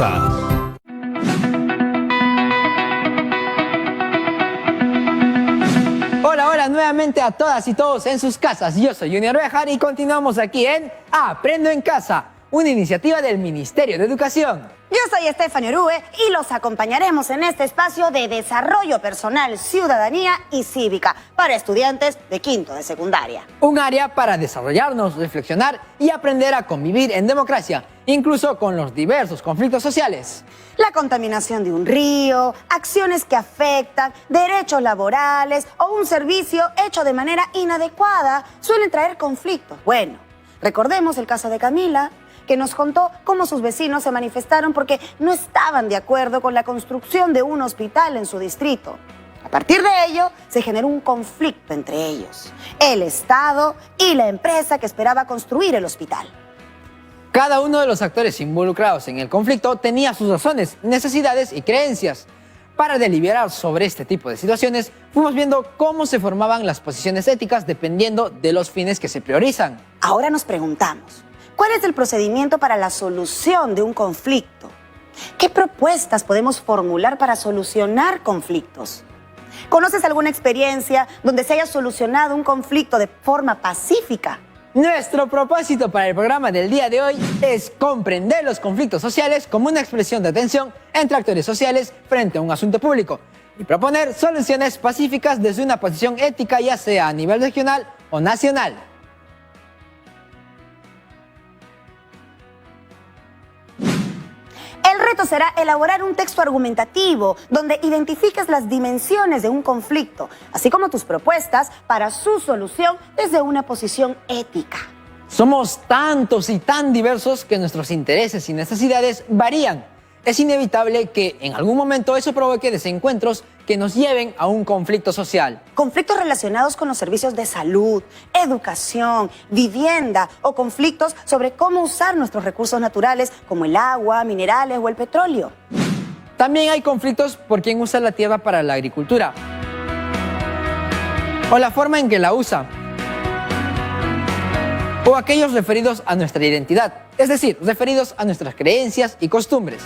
casa. Hola nuevamente a todas y todos en sus casas. Yo soy Junior Bejar y continuamos aquí en Aprendo en Casa, una iniciativa del Ministerio de Educación. Yo soy Stephanie Orue y los acompañaremos en este espacio de desarrollo personal, ciudadanía y cívica para estudiantes de quinto de secundaria. Un área para desarrollarnos, reflexionar y aprender a convivir en democracia, incluso con los diversos conflictos sociales. La contaminación de un río, acciones que afectan, derechos laborales o un servicio hecho de manera inadecuada suelen traer conflictos. Bueno, recordemos el caso de Camila, que nos contó cómo sus vecinos se manifestaron porque no estaban de acuerdo con la construcción de un hospital en su distrito. A partir de ello, se generó un conflicto entre ellos, el Estado y la empresa que esperaba construir el hospital. Cada uno de los actores involucrados en el conflicto tenía sus razones, necesidades y creencias. Para deliberar sobre este tipo de situaciones, fuimos viendo cómo se formaban las posiciones éticas dependiendo de los fines que se priorizan. Ahora nos preguntamos, ¿cuál es el procedimiento para la solución de un conflicto? ¿Qué propuestas podemos formular para solucionar conflictos? ¿Conoces alguna experiencia donde se haya solucionado un conflicto de forma pacífica? Nuestro propósito para el programa del día de hoy es comprender los conflictos sociales como una expresión de tensión entre actores sociales frente a un asunto público y proponer soluciones pacíficas desde una posición ética, ya sea a nivel regional o nacional. El reto será elaborar un texto argumentativo donde identifiques las dimensiones de un conflicto, así como tus propuestas para su solución desde una posición ética. Somos tantos y tan diversos que nuestros intereses y necesidades varían. Es inevitable que en algún momento eso provoque desencuentros que nos lleven a un conflicto social. Conflictos relacionados con los servicios de salud, educación, vivienda o conflictos sobre cómo usar nuestros recursos naturales como el agua, minerales o el petróleo. También hay conflictos por quién usa la tierra para la agricultura o la forma en que la usa, o aquellos referidos a nuestra identidad, es decir, referidos a nuestras creencias y costumbres.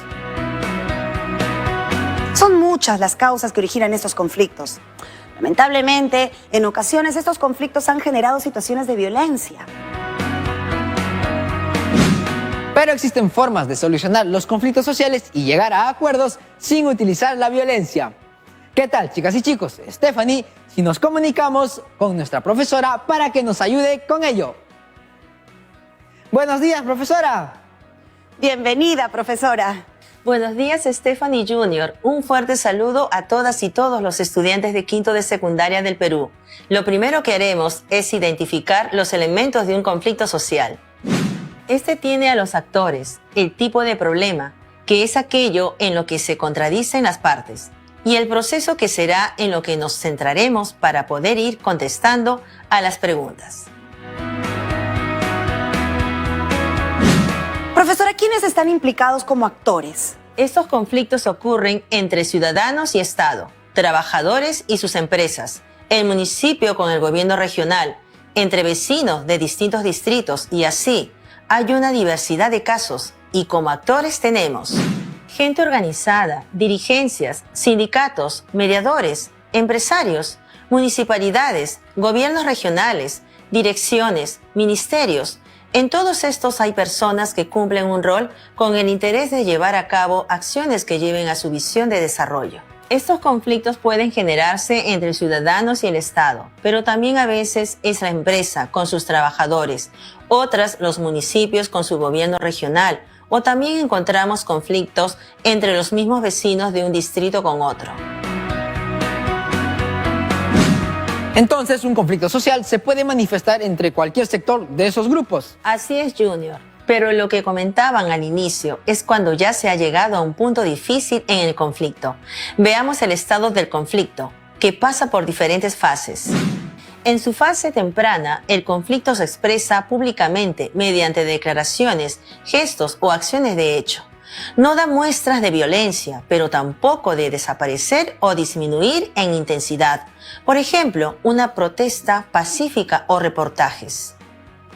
Son muchas las causas que originan estos conflictos. Lamentablemente, en ocasiones estos conflictos han generado situaciones de violencia. Pero existen formas de solucionar los conflictos sociales y llegar a acuerdos sin utilizar la violencia. ¿Qué tal, chicas y chicos? Stephanie, si nos comunicamos con nuestra profesora para que nos ayude con ello. Buenos días, profesora. Bienvenida, profesora. Buenos días, Stephanie Junior. Un fuerte saludo a todas y todos los estudiantes de quinto de secundaria del Perú. Lo primero que haremos es identificar los elementos de un conflicto social. Este tiene a los actores, el tipo de problema, que es aquello en lo que se contradicen las partes, y el proceso que será en lo que nos centraremos para poder ir contestando a las preguntas. Profesora, ¿quiénes están implicados como actores? Estos conflictos ocurren entre ciudadanos y Estado, trabajadores y sus empresas, el municipio con el gobierno regional, entre vecinos de distintos distritos y así. Hay una diversidad de casos y como actores tenemos gente organizada, dirigencias, sindicatos, mediadores, empresarios, municipalidades, gobiernos regionales, direcciones, ministerios. En todos estos hay personas que cumplen un rol con el interés de llevar a cabo acciones que lleven a su visión de desarrollo. Estos conflictos pueden generarse entre ciudadanos y el Estado, pero también a veces es la empresa con sus trabajadores, otras los municipios con su gobierno regional, o también encontramos conflictos entre los mismos vecinos de un distrito con otro. Entonces, un conflicto social se puede manifestar entre cualquier sector de esos grupos. Así es, Junior. Pero lo que comentaban al inicio es cuando ya se ha llegado a un punto difícil en el conflicto. Veamos el estado del conflicto, que pasa por diferentes fases. En su fase temprana, el conflicto se expresa públicamente mediante declaraciones, gestos o acciones de hecho. No da muestras de violencia, pero tampoco de desaparecer o disminuir en intensidad. Por ejemplo, una protesta pacífica o reportajes.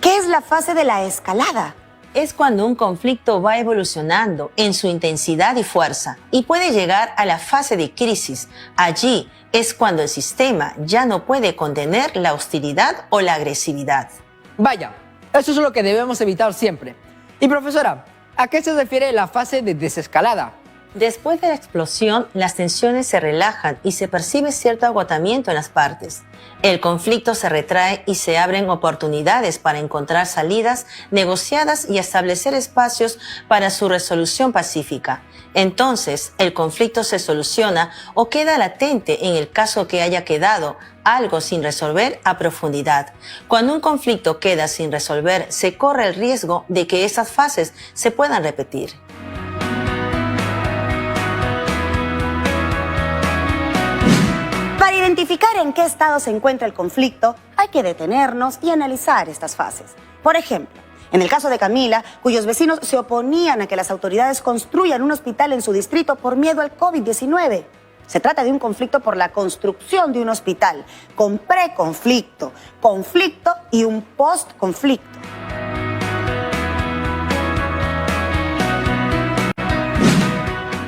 ¿Qué es la fase de la escalada? es cuando un conflicto va evolucionando en su intensidad y fuerza y puede llegar a la fase de crisis. Allí es cuando el sistema ya no puede contener la hostilidad o la agresividad. Vaya, eso es lo que debemos evitar siempre. Y profesora, ¿a qué se refiere la fase de desescalada? Después de la explosión, las tensiones se relajan y se percibe cierto agotamiento en las partes. El conflicto se retrae y se abren oportunidades para encontrar salidas negociadas y establecer espacios para su resolución pacífica. Entonces, el conflicto se soluciona o queda latente en el caso que haya quedado algo sin resolver a profundidad. Cuando un conflicto queda sin resolver, se corre el riesgo de que esas fases se puedan repetir. Para identificar en qué estado se encuentra el conflicto, hay que detenernos y analizar estas fases. Por ejemplo, en el caso de Camila, cuyos vecinos se oponían a que las autoridades construyan un hospital en su distrito por miedo al COVID-19. Se trata de un conflicto por la construcción de un hospital, con preconflicto, conflicto y un postconflicto.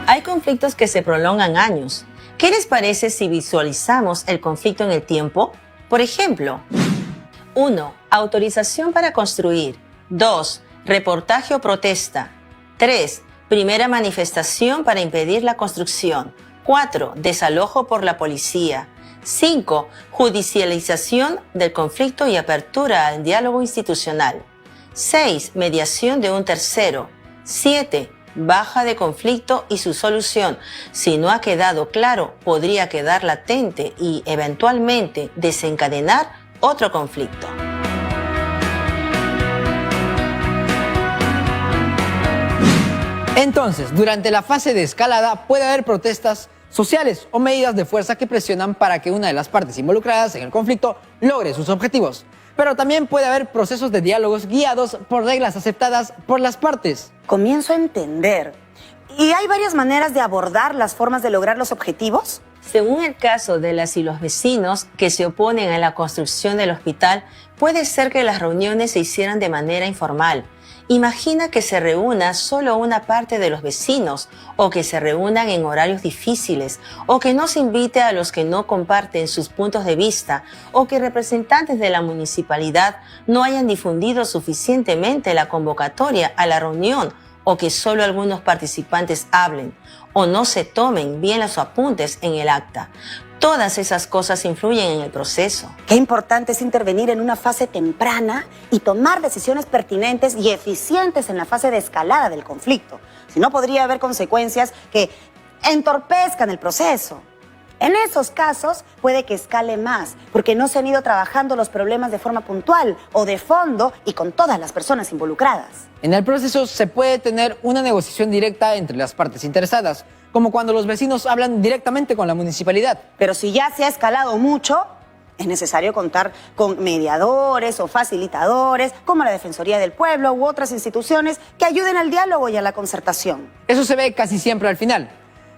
Hay conflictos que se prolongan años. ¿Qué les parece si visualizamos el conflicto en el tiempo? Por ejemplo, 1. Autorización para construir. 2. Reportaje o protesta. 3. Primera manifestación para impedir la construcción. 4. Desalojo por la policía. 5. Judicialización del conflicto y apertura al diálogo institucional. 6. Mediación de un tercero. 7. Baja de conflicto y su solución. Si no ha quedado claro, podría quedar latente y eventualmente desencadenar otro conflicto. Entonces, durante la fase de escalada puede haber protestas sociales o medidas de fuerza que presionan para que una de las partes involucradas en el conflicto logre sus objetivos. Pero también puede haber procesos de diálogos guiados por reglas aceptadas por las partes. Comienzo a entender. ¿Y hay varias maneras de abordar las formas de lograr los objetivos? Según el caso de las y los vecinos que se oponen a la construcción del hospital, puede ser que las reuniones se hicieran de manera informal. Imagina que se reúna solo una parte de los vecinos, o que se reúnan en horarios difíciles, o que no se invite a los que no comparten sus puntos de vista, o que representantes de la municipalidad no hayan difundido suficientemente la convocatoria a la reunión, o que solo algunos participantes hablen, o no se tomen bien los apuntes en el acta. Todas esas cosas influyen en el proceso. Qué importante es intervenir en una fase temprana y tomar decisiones pertinentes y eficientes en la fase de escalada del conflicto. Si no, podría haber consecuencias que entorpezcan el proceso. En esos casos puede que escale más, porque no se han ido trabajando los problemas de forma puntual o de fondo y con todas las personas involucradas. En el proceso se puede tener una negociación directa entre las partes interesadas, como cuando los vecinos hablan directamente con la municipalidad. Pero si ya se ha escalado mucho, es necesario contar con mediadores o facilitadores, como la Defensoría del Pueblo u otras instituciones que ayuden al diálogo y a la concertación. Eso se ve casi siempre al final.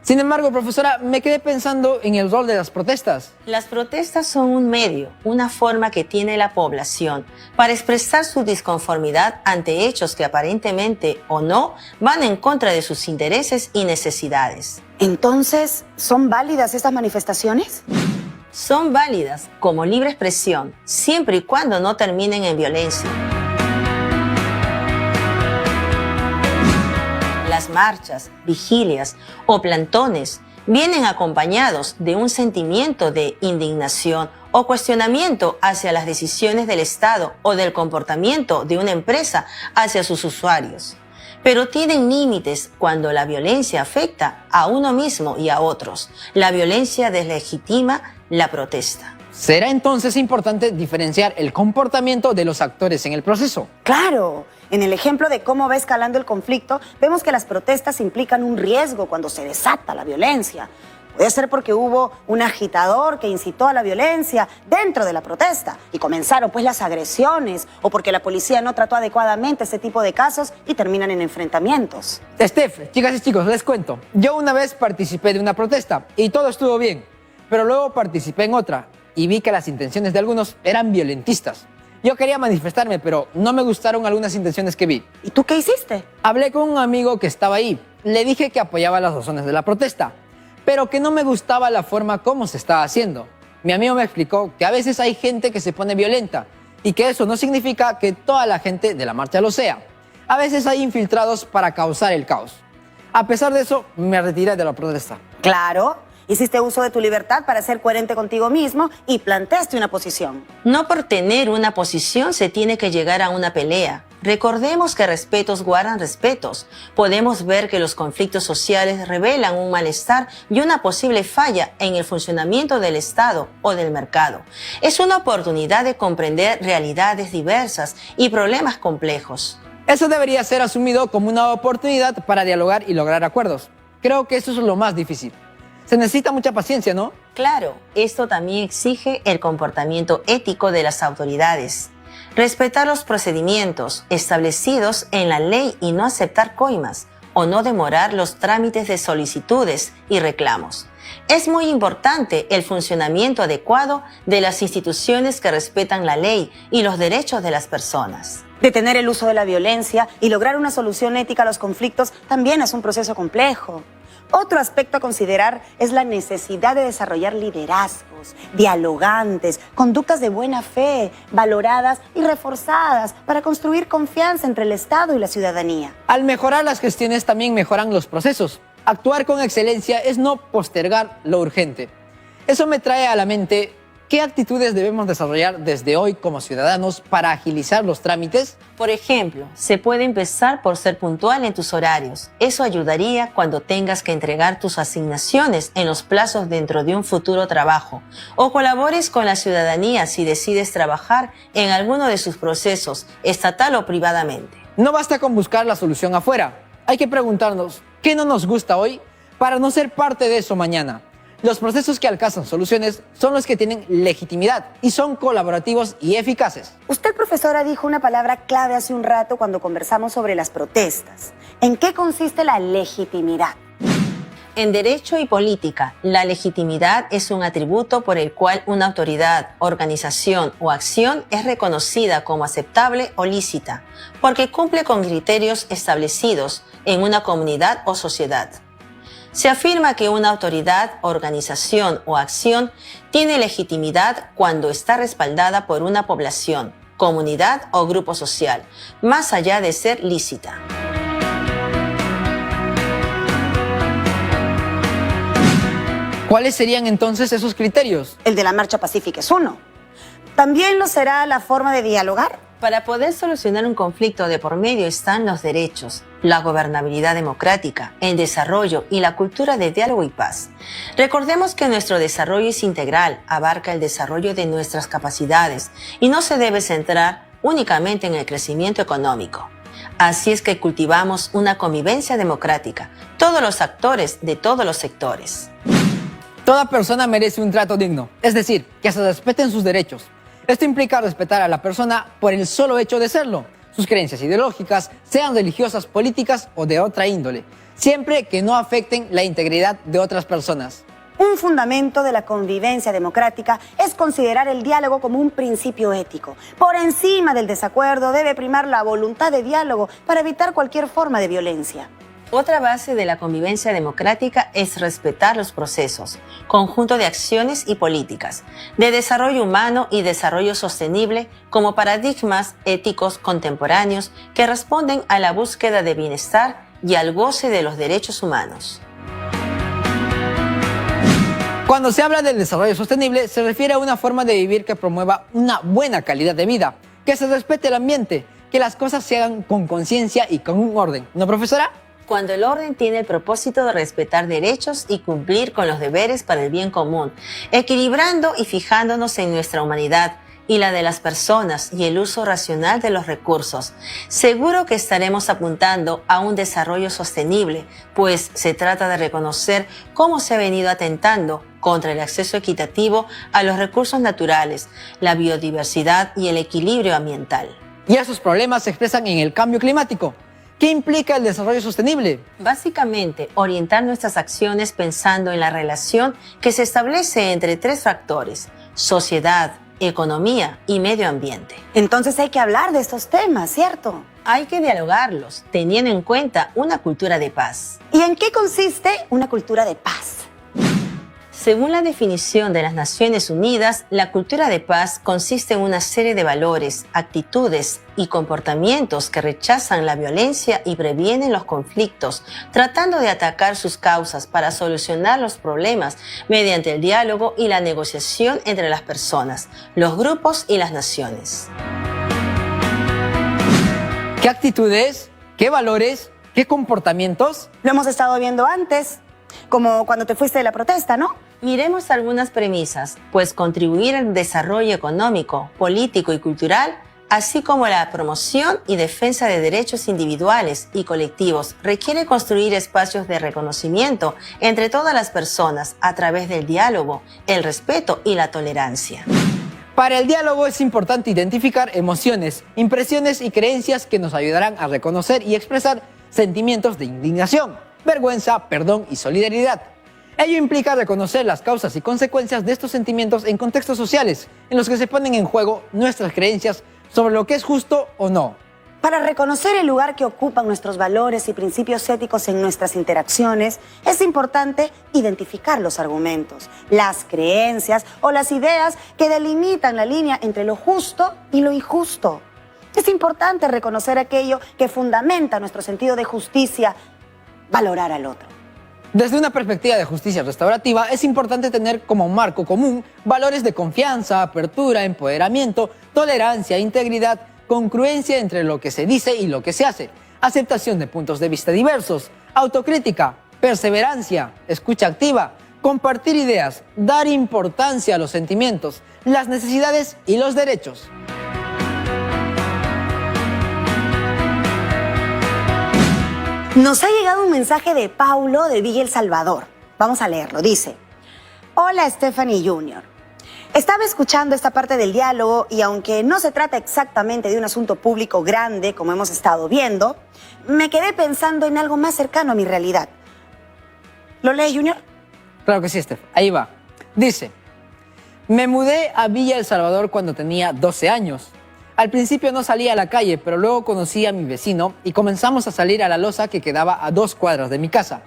Sin embargo, profesora, me quedé pensando en el rol de las protestas. Las protestas son un medio, una forma que tiene la población para expresar su disconformidad ante hechos que aparentemente o no van en contra de sus intereses y necesidades. Entonces, ¿son válidas estas manifestaciones? Son válidas como libre expresión, siempre y cuando no terminen en violencia. Las marchas, vigilias o plantones vienen acompañados de un sentimiento de indignación o cuestionamiento hacia las decisiones del Estado o del comportamiento de una empresa hacia sus usuarios. Pero tienen límites cuando la violencia afecta a uno mismo y a otros. La violencia deslegitima la protesta. ¿Será entonces importante diferenciar el comportamiento de los actores en el proceso? ¡Claro! En el ejemplo de cómo va escalando el conflicto, vemos que las protestas implican un riesgo cuando se desata la violencia. Puede ser porque hubo un agitador que incitó a la violencia dentro de la protesta y comenzaron pues las agresiones, o porque la policía no trató adecuadamente este tipo de casos y terminan en enfrentamientos. Steph, chicas y chicos, les cuento. Yo una vez participé de una protesta y todo estuvo bien, pero luego participé en otra y vi que las intenciones de algunos eran violentistas. Yo quería manifestarme, pero no me gustaron algunas intenciones que vi. ¿Y tú qué hiciste? Hablé con un amigo que estaba ahí. Le dije que apoyaba las razones de la protesta, pero que no me gustaba la forma como se estaba haciendo. Mi amigo me explicó que a veces hay gente que se pone violenta y que eso no significa que toda la gente de la marcha lo sea. A veces hay infiltrados para causar el caos. A pesar de eso, me retiré de la protesta. Claro, hiciste uso de tu libertad para ser coherente contigo mismo y planteaste una posición. No por tener una posición se tiene que llegar a una pelea. Recordemos que respetos guardan respetos. Podemos ver que los conflictos sociales revelan un malestar y una posible falla en el funcionamiento del Estado o del mercado. Es una oportunidad de comprender realidades diversas y problemas complejos. Eso debería ser asumido como una oportunidad para dialogar y lograr acuerdos. Creo que eso es lo más difícil. Se necesita mucha paciencia, ¿no? Claro, esto también exige el comportamiento ético de las autoridades. Respetar los procedimientos establecidos en la ley y no aceptar coimas o no demorar los trámites de solicitudes y reclamos. Es muy importante el funcionamiento adecuado de las instituciones que respetan la ley y los derechos de las personas. Detener el uso de la violencia y lograr una solución ética a los conflictos también es un proceso complejo. Otro aspecto a considerar es la necesidad de desarrollar liderazgos, dialogantes, conductas de buena fe, valoradas y reforzadas para construir confianza entre el Estado y la ciudadanía. Al mejorar las gestiones también mejoran los procesos. Actuar con excelencia es no postergar lo urgente. Eso me trae a la mente, ¿qué actitudes debemos desarrollar desde hoy como ciudadanos para agilizar los trámites? Por ejemplo, se puede empezar por ser puntual en tus horarios. Eso ayudaría cuando tengas que entregar tus asignaciones en los plazos dentro de un futuro trabajo. O colabores con la ciudadanía si decides trabajar en alguno de sus procesos, estatal o privadamente. No basta con buscar la solución afuera. Hay que preguntarnos, ¿qué no nos gusta hoy para no ser parte de eso mañana? Los procesos que alcanzan soluciones son los que tienen legitimidad y son colaborativos y eficaces. Usted, profesora, dijo una palabra clave hace un rato cuando conversamos sobre las protestas. ¿En qué consiste la legitimidad? En derecho y política, la legitimidad es un atributo por el cual una autoridad, organización o acción es reconocida como aceptable o lícita, porque cumple con criterios establecidos en una comunidad o sociedad. Se afirma que una autoridad, organización o acción tiene legitimidad cuando está respaldada por una población, comunidad o grupo social, más allá de ser lícita. ¿Cuáles serían entonces esos criterios? El de la marcha pacífica es uno. ¿También lo será la forma de dialogar? Para poder solucionar un conflicto de por medio están los derechos, la gobernabilidad democrática, el desarrollo y la cultura de diálogo y paz. Recordemos que nuestro desarrollo es integral, abarca el desarrollo de nuestras capacidades y no se debe centrar únicamente en el crecimiento económico. Así es que cultivamos una convivencia democrática, todos los actores de todos los sectores. Toda persona merece un trato digno, es decir, que se respeten sus derechos. Esto implica respetar a la persona por el solo hecho de serlo, sus creencias ideológicas, sean religiosas, políticas o de otra índole, siempre que no afecten la integridad de otras personas. Un fundamento de la convivencia democrática es considerar el diálogo como un principio ético. Por encima del desacuerdo debe primar la voluntad de diálogo para evitar cualquier forma de violencia. Otra base de la convivencia democrática es respetar los procesos, conjunto de acciones y políticas, de desarrollo humano y desarrollo sostenible como paradigmas éticos contemporáneos que responden a la búsqueda de bienestar y al goce de los derechos humanos. Cuando se habla del desarrollo sostenible, se refiere a una forma de vivir que promueva una buena calidad de vida, que se respete el ambiente, que las cosas se hagan con conciencia y con un orden. ¿No, profesora? Cuando el orden tiene el propósito de respetar derechos y cumplir con los deberes para el bien común, equilibrando y fijándonos en nuestra humanidad y la de las personas y el uso racional de los recursos. Seguro que estaremos apuntando a un desarrollo sostenible, pues se trata de reconocer cómo se ha venido atentando contra el acceso equitativo a los recursos naturales, la biodiversidad y el equilibrio ambiental. Y esos problemas se expresan en el cambio climático. ¿Qué implica el desarrollo sostenible? Básicamente, orientar nuestras acciones pensando en la relación que se establece entre tres factores: sociedad, economía y medio ambiente. Entonces hay que hablar de estos temas, ¿cierto? Hay que dialogarlos, teniendo en cuenta una cultura de paz. ¿Y en qué consiste una cultura de paz? Según la definición de las Naciones Unidas, la cultura de paz consiste en una serie de valores, actitudes y comportamientos que rechazan la violencia y previenen los conflictos, tratando de atacar sus causas para solucionar los problemas mediante el diálogo y la negociación entre las personas, los grupos y las naciones. ¿Qué actitudes? ¿Qué valores? ¿Qué comportamientos? Lo hemos estado viendo antes, como cuando te fuiste de la protesta, ¿no? Miremos algunas premisas, pues contribuir al desarrollo económico, político y cultural, así como la promoción y defensa de derechos individuales y colectivos, requiere construir espacios de reconocimiento entre todas las personas a través del diálogo, el respeto y la tolerancia. Para el diálogo es importante identificar emociones, impresiones y creencias que nos ayudarán a reconocer y expresar sentimientos de indignación, vergüenza, perdón y solidaridad. Ello implica reconocer las causas y consecuencias de estos sentimientos en contextos sociales en los que se ponen en juego nuestras creencias sobre lo que es justo o no. Para reconocer el lugar que ocupan nuestros valores y principios éticos en nuestras interacciones, es importante identificar los argumentos, las creencias o las ideas que delimitan la línea entre lo justo y lo injusto. Es importante reconocer aquello que fundamenta nuestro sentido de justicia, valorar al otro. Desde una perspectiva de justicia restaurativa, es importante tener como marco común valores de confianza, apertura, empoderamiento, tolerancia, integridad, congruencia entre lo que se dice y lo que se hace, aceptación de puntos de vista diversos, autocrítica, perseverancia, escucha activa, compartir ideas, dar importancia a los sentimientos, las necesidades y los derechos. Nos ha llegado un mensaje de Paulo de Villa El Salvador. Vamos a leerlo. Dice: Hola Stephanie Jr. Estaba escuchando esta parte del diálogo y aunque no se trata exactamente de un asunto público grande como hemos estado viendo, me quedé pensando en algo más cercano a mi realidad. ¿Lo lee, Junior? Claro que sí, Steph. Ahí va. Dice: me mudé a Villa El Salvador cuando tenía 12 años. Al principio no salía a la calle, pero luego conocí a mi vecino y comenzamos a salir a la loza que quedaba a 2 cuadras de mi casa.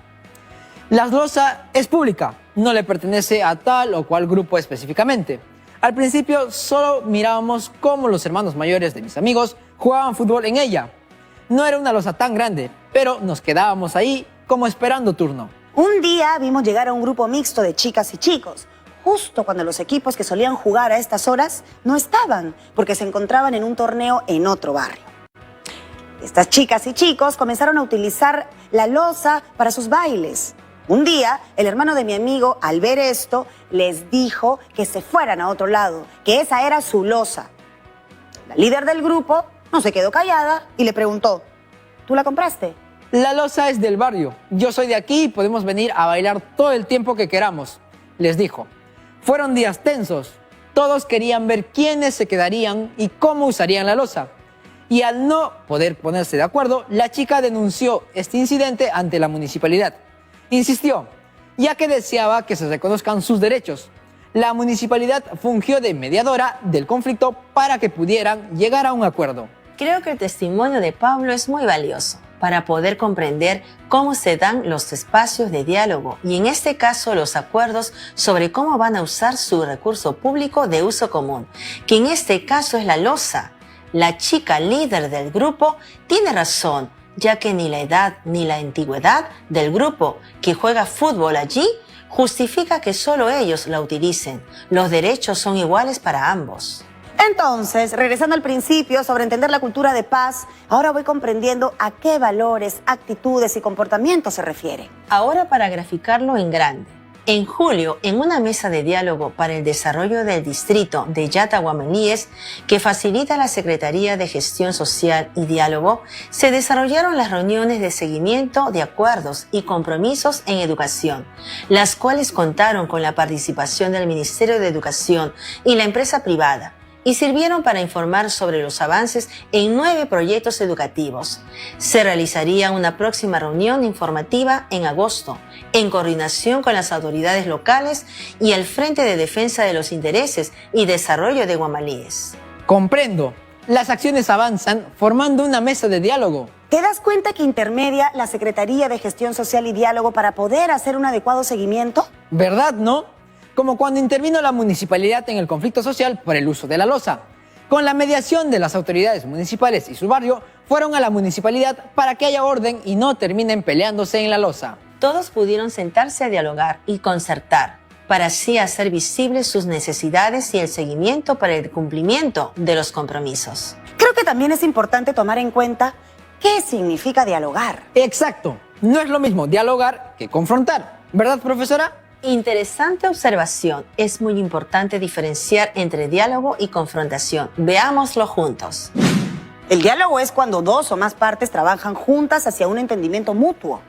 La loza es pública, no le pertenece a tal o cual grupo específicamente. Al principio solo mirábamos cómo los hermanos mayores de mis amigos jugaban fútbol en ella. No era una loza tan grande, pero nos quedábamos ahí como esperando turno. Un día vimos llegar a un grupo mixto de chicas y chicos, justo cuando los equipos que solían jugar a estas horas no estaban, porque se encontraban en un torneo en otro barrio. Estas chicas y chicos comenzaron a utilizar la loza para sus bailes. Un día, el hermano de mi amigo, al ver esto, les dijo que se fueran a otro lado, que esa era su loza. La líder del grupo no se quedó callada y le preguntó: ¿tú la compraste? La loza es del barrio, yo soy de aquí y podemos venir a bailar todo el tiempo que queramos, les dijo. Fueron días tensos, todos querían ver quiénes se quedarían y cómo usarían la loza. Y al no poder ponerse de acuerdo, la chica denunció este incidente ante la municipalidad. Insistió, ya que deseaba que se reconozcan sus derechos. La municipalidad fungió de mediadora del conflicto para que pudieran llegar a un acuerdo. Creo que el testimonio de Pablo es muy valioso para poder comprender cómo se dan los espacios de diálogo y en este caso los acuerdos sobre cómo van a usar su recurso público de uso común, que en este caso es la loza. La chica líder del grupo tiene razón, ya que ni la edad ni la antigüedad del grupo que juega fútbol allí justifica que solo ellos la utilicen. Los derechos son iguales para ambos. Entonces, regresando al principio sobre entender la cultura de paz, ahora voy comprendiendo a qué valores, actitudes y comportamientos se refiere. Ahora para graficarlo en grande. En julio, en una mesa de diálogo para el desarrollo del distrito de Yatahuamelíes, que facilita la Secretaría de Gestión Social y Diálogo, se desarrollaron las reuniones de seguimiento de acuerdos y compromisos en educación, las cuales contaron con la participación del Ministerio de Educación y la empresa privada. y sirvieron para informar sobre los avances en 9 proyectos educativos. Se realizaría una próxima reunión informativa en agosto, en coordinación con las autoridades locales y el Frente de Defensa de los Intereses y Desarrollo de Guamalíes. Comprendo. Las acciones avanzan formando una mesa de diálogo. ¿Te das cuenta que intermedia la Secretaría de Gestión Social y Diálogo para poder hacer un adecuado seguimiento? ¿Verdad, no? Como cuando intervino la municipalidad en el conflicto social por el uso de la loza. Con la mediación de las autoridades municipales y su barrio, fueron a la municipalidad para que haya orden y no terminen peleándose en la loza. Todos pudieron sentarse a dialogar y concertar, para así hacer visibles sus necesidades y el seguimiento para el cumplimiento de los compromisos. Creo que también es importante tomar en cuenta qué significa dialogar. Exacto. No es lo mismo dialogar que confrontar. ¿Verdad, profesora? Interesante observación. Es muy importante diferenciar entre diálogo y confrontación. Veámoslo juntos. El diálogo es cuando 2 o más partes trabajan juntas hacia un entendimiento mutuo.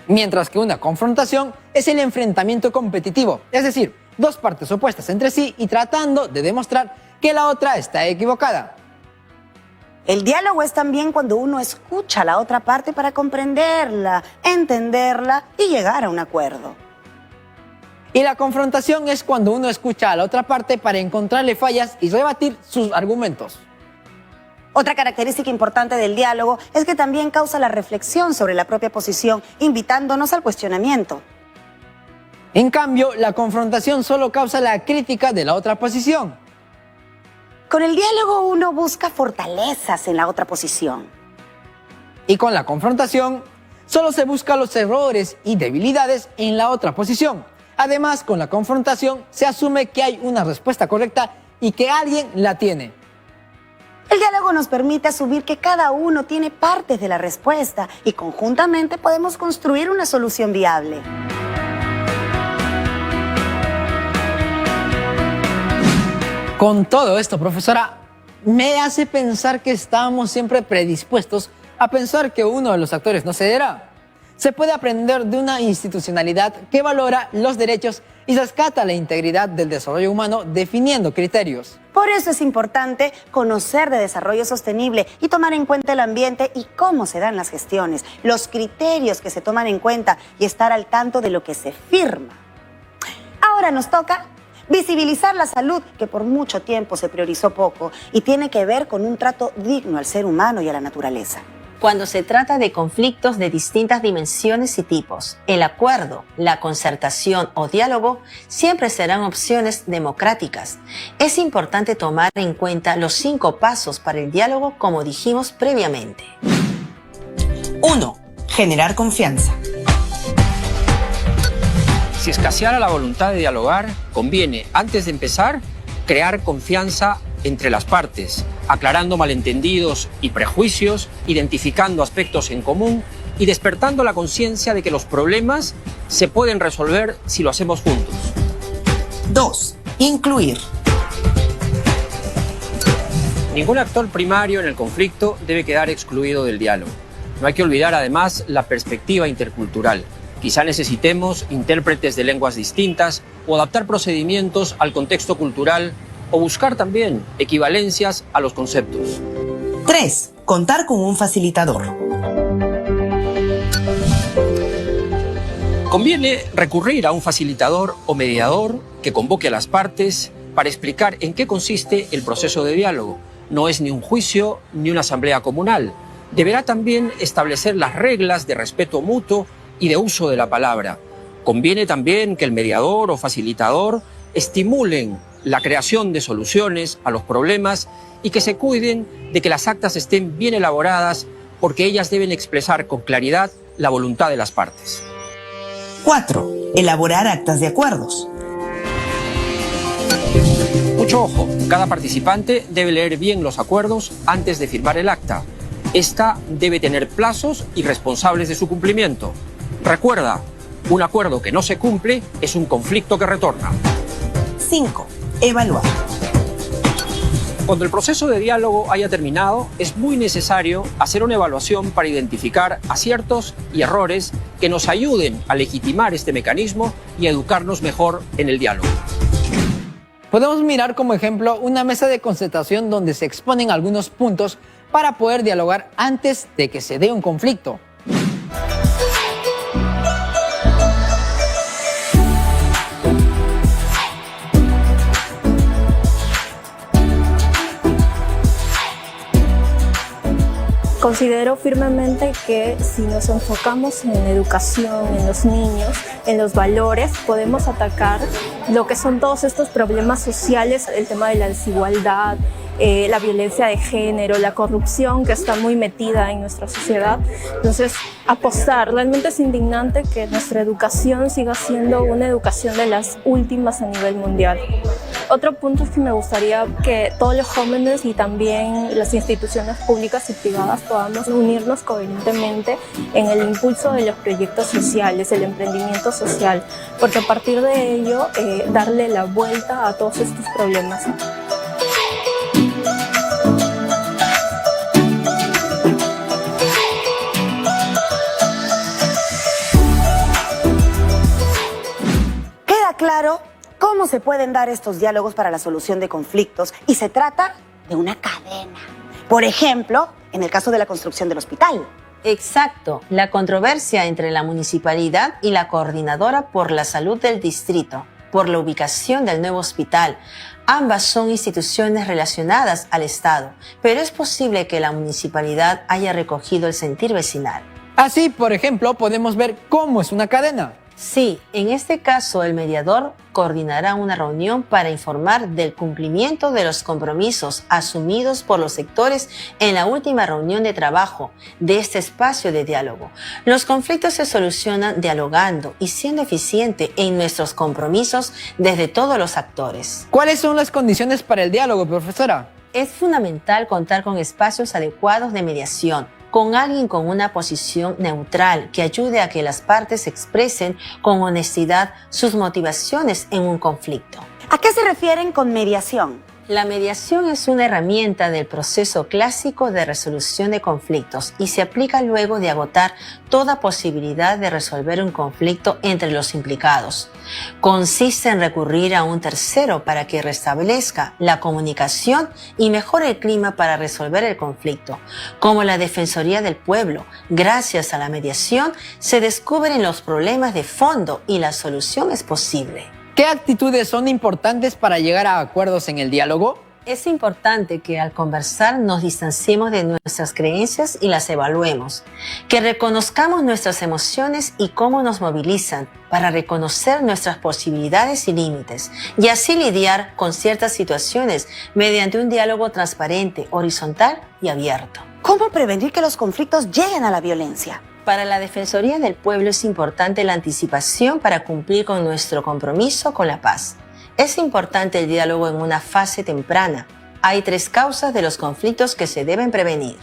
Mientras que una confrontación es el enfrentamiento competitivo, es decir, 2 partes opuestas entre sí y tratando de demostrar que la otra está equivocada. El diálogo es también cuando uno escucha a la otra parte para comprenderla, entenderla y llegar a un acuerdo. Y la confrontación es cuando uno escucha a la otra parte para encontrarle fallas y rebatir sus argumentos. Otra característica importante del diálogo es que también causa la reflexión sobre la propia posición, invitándonos al cuestionamiento. En cambio, la confrontación solo causa la crítica de la otra posición. Con el diálogo uno busca fortalezas en la otra posición. Y con la confrontación, solo se busca los errores y debilidades en la otra posición. Además, con la confrontación se asume que hay una respuesta correcta y que alguien la tiene. El diálogo nos permite asumir que cada uno tiene partes de la respuesta y conjuntamente podemos construir una solución viable. Con todo esto, profesora, me hace pensar que estamos siempre predispuestos a pensar que uno de los actores no cederá. Se puede aprender de una institucionalidad que valora los derechos y rescata la integridad del desarrollo humano definiendo criterios. Por eso es importante conocer de desarrollo sostenible y tomar en cuenta el ambiente y cómo se dan las gestiones, los criterios que se toman en cuenta y estar al tanto de lo que se firma. Ahora nos toca visibilizar la salud, que por mucho tiempo se priorizó poco y tiene que ver con un trato digno al ser humano y a la naturaleza. Cuando se trata de conflictos de distintas dimensiones y tipos, el acuerdo, la concertación o diálogo siempre serán opciones democráticas. Es importante tomar en cuenta los 5 pasos para el diálogo, como dijimos previamente. 1. Generar confianza. Si escaseara la voluntad de dialogar, conviene, antes de empezar, crear confianza entre las partes, aclarando malentendidos y prejuicios, identificando aspectos en común y despertando la conciencia de que los problemas se pueden resolver si lo hacemos juntos. 2. Incluir. Ningún actor primario en el conflicto debe quedar excluido del diálogo. No hay que olvidar además la perspectiva intercultural. Quizá necesitemos intérpretes de lenguas distintas o adaptar procedimientos al contexto cultural o buscar también equivalencias a los conceptos. 3. Contar con un facilitador. Conviene recurrir a un facilitador o mediador que convoque a las partes para explicar en qué consiste el proceso de diálogo. No es ni un juicio ni una asamblea comunal. Deberá también establecer las reglas de respeto mutuo y de uso de la palabra. Conviene también que el mediador o facilitador estimulen la creación de soluciones a los problemas y que se cuiden de que las actas estén bien elaboradas, porque ellas deben expresar con claridad la voluntad de las partes. 4. Elaborar actas de acuerdos. Mucho ojo, cada participante debe leer bien los acuerdos antes de firmar el acta. Esta debe tener plazos y responsables de su cumplimiento. Recuerda, un acuerdo que no se cumple es un conflicto que retorna. 5. Evaluar. Cuando el proceso de diálogo haya terminado, es muy necesario hacer una evaluación para identificar aciertos y errores que nos ayuden a legitimar este mecanismo y a educarnos mejor en el diálogo. Podemos mirar como ejemplo una mesa de concertación donde se exponen algunos puntos para poder dialogar antes de que se dé un conflicto. Considero firmemente que si nos enfocamos en la educación, en los niños, en los valores, podemos atacar lo que son todos estos problemas sociales, el tema de la desigualdad, la violencia de género, la corrupción que está muy metida en nuestra sociedad. Entonces, apostar. Realmente es indignante que nuestra educación siga siendo una educación de las últimas a nivel mundial. Otro punto es que me gustaría que todos los jóvenes y también las instituciones públicas y privadas podamos unirnos coherentemente en el impulso de los proyectos sociales, el emprendimiento social, porque a partir de ello darle la vuelta a todos estos problemas. Claro cómo se pueden dar estos diálogos para la solución de conflictos y se trata de una cadena. Por ejemplo, en el caso de la construcción del hospital. Exacto, la controversia entre la municipalidad y la coordinadora por la salud del distrito, por la ubicación del nuevo hospital. Ambas son instituciones relacionadas al Estado, pero es posible que la municipalidad haya recogido el sentir vecinal. Así, por ejemplo, podemos ver cómo es una cadena. Sí, en este caso el mediador coordinará una reunión para informar del cumplimiento de los compromisos asumidos por los sectores en la última reunión de trabajo de este espacio de diálogo. Los conflictos se solucionan dialogando y siendo eficiente en nuestros compromisos desde todos los actores. ¿Cuáles son las condiciones para el diálogo, profesora? Es fundamental contar con espacios adecuados de mediación, con alguien con una posición neutral que ayude a que las partes expresen con honestidad sus motivaciones en un conflicto. ¿A qué se refieren con mediación? La mediación es una herramienta del proceso clásico de resolución de conflictos y se aplica luego de agotar toda posibilidad de resolver un conflicto entre los implicados. Consiste en recurrir a un tercero para que restablezca la comunicación y mejore el clima para resolver el conflicto. Como la Defensoría del Pueblo, gracias a la mediación se descubren los problemas de fondo y la solución es posible. ¿Qué actitudes son importantes para llegar a acuerdos en el diálogo? Es importante que al conversar nos distanciemos de nuestras creencias y las evaluemos, que reconozcamos nuestras emociones y cómo nos movilizan para reconocer nuestras posibilidades y límites y así lidiar con ciertas situaciones mediante un diálogo transparente, horizontal y abierto. ¿Cómo prevenir que los conflictos lleguen a la violencia? Para la Defensoría del Pueblo es importante la anticipación para cumplir con nuestro compromiso con la paz. Es importante el diálogo en una fase temprana. Hay 3 causas de los conflictos que se deben prevenir.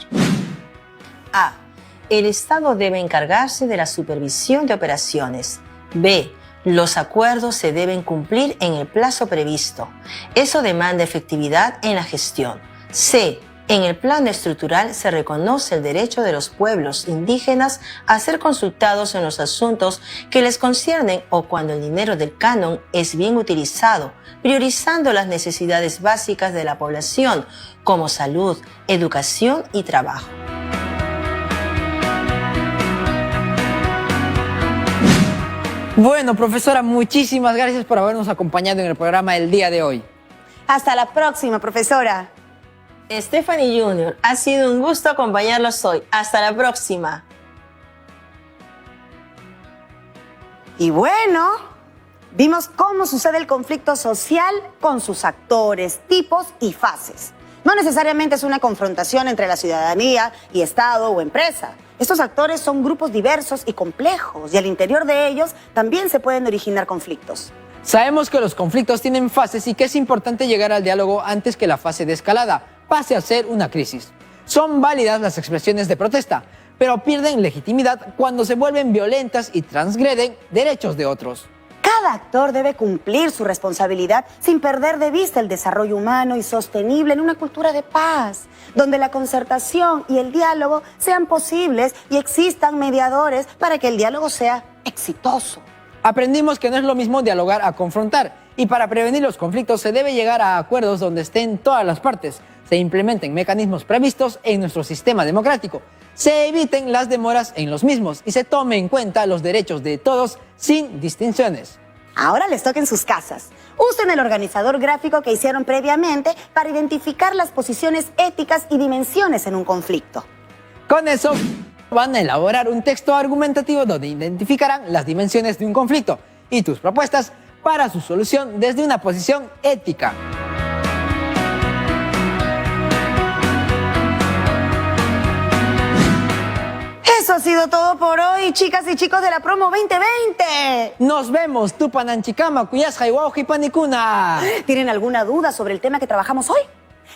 A. El Estado debe encargarse de la supervisión de operaciones. B. Los acuerdos se deben cumplir en el plazo previsto. Eso demanda efectividad en la gestión. C. En el plano estructural se reconoce el derecho de los pueblos indígenas a ser consultados en los asuntos que les conciernen o cuando el dinero del canon es bien utilizado, priorizando las necesidades básicas de la población como salud, educación y trabajo. Bueno, profesora, muchísimas gracias por habernos acompañado en el programa del día de hoy. Hasta la próxima, profesora. Stephanie Jr., ha sido un gusto acompañarlos hoy. Hasta la próxima. Y bueno, vimos cómo sucede el conflicto social con sus actores, tipos y fases. No necesariamente es una confrontación entre la ciudadanía y Estado o empresa. Estos actores son grupos diversos y complejos y al interior de ellos también se pueden originar conflictos. Sabemos que los conflictos tienen fases y que es importante llegar al diálogo antes que la fase de escalada pase a ser una crisis. Son válidas las expresiones de protesta, pero pierden legitimidad cuando se vuelven violentas y transgreden derechos de otros. Cada actor debe cumplir su responsabilidad sin perder de vista el desarrollo humano y sostenible en una cultura de paz, donde la concertación y el diálogo sean posibles y existan mediadores para que el diálogo sea exitoso. Aprendimos que no es lo mismo dialogar a confrontar, y para prevenir los conflictos se debe llegar a acuerdos donde estén todas las partes, se implementen mecanismos previstos en nuestro sistema democrático, se eviten las demoras en los mismos y se tome en cuenta los derechos de todos sin distinciones. Ahora les toca en sus casas. Usen el organizador gráfico que hicieron previamente para identificar las posiciones éticas y dimensiones en un conflicto. Con eso van a elaborar un texto argumentativo donde identificarán las dimensiones de un conflicto y tus propuestas para su solución desde una posición ética. Eso ha sido todo por hoy, chicas y chicos de la promo 2020. Nos vemos, Tupananchikama, Cuyasja y Panicuna. ¿Tienen alguna duda sobre el tema que trabajamos hoy?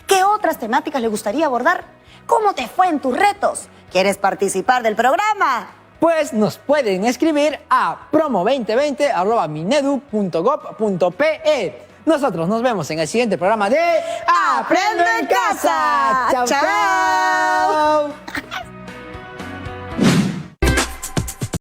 ¿Qué otras temáticas les gustaría abordar? ¿Cómo te fue en tus retos? ¿Quieres participar del programa? Pues nos pueden escribir a promo2020@minedu.gov.pe. Nosotros nos vemos en el siguiente programa de ¡Aprendo en casa! ¡Chao, ¡Chao!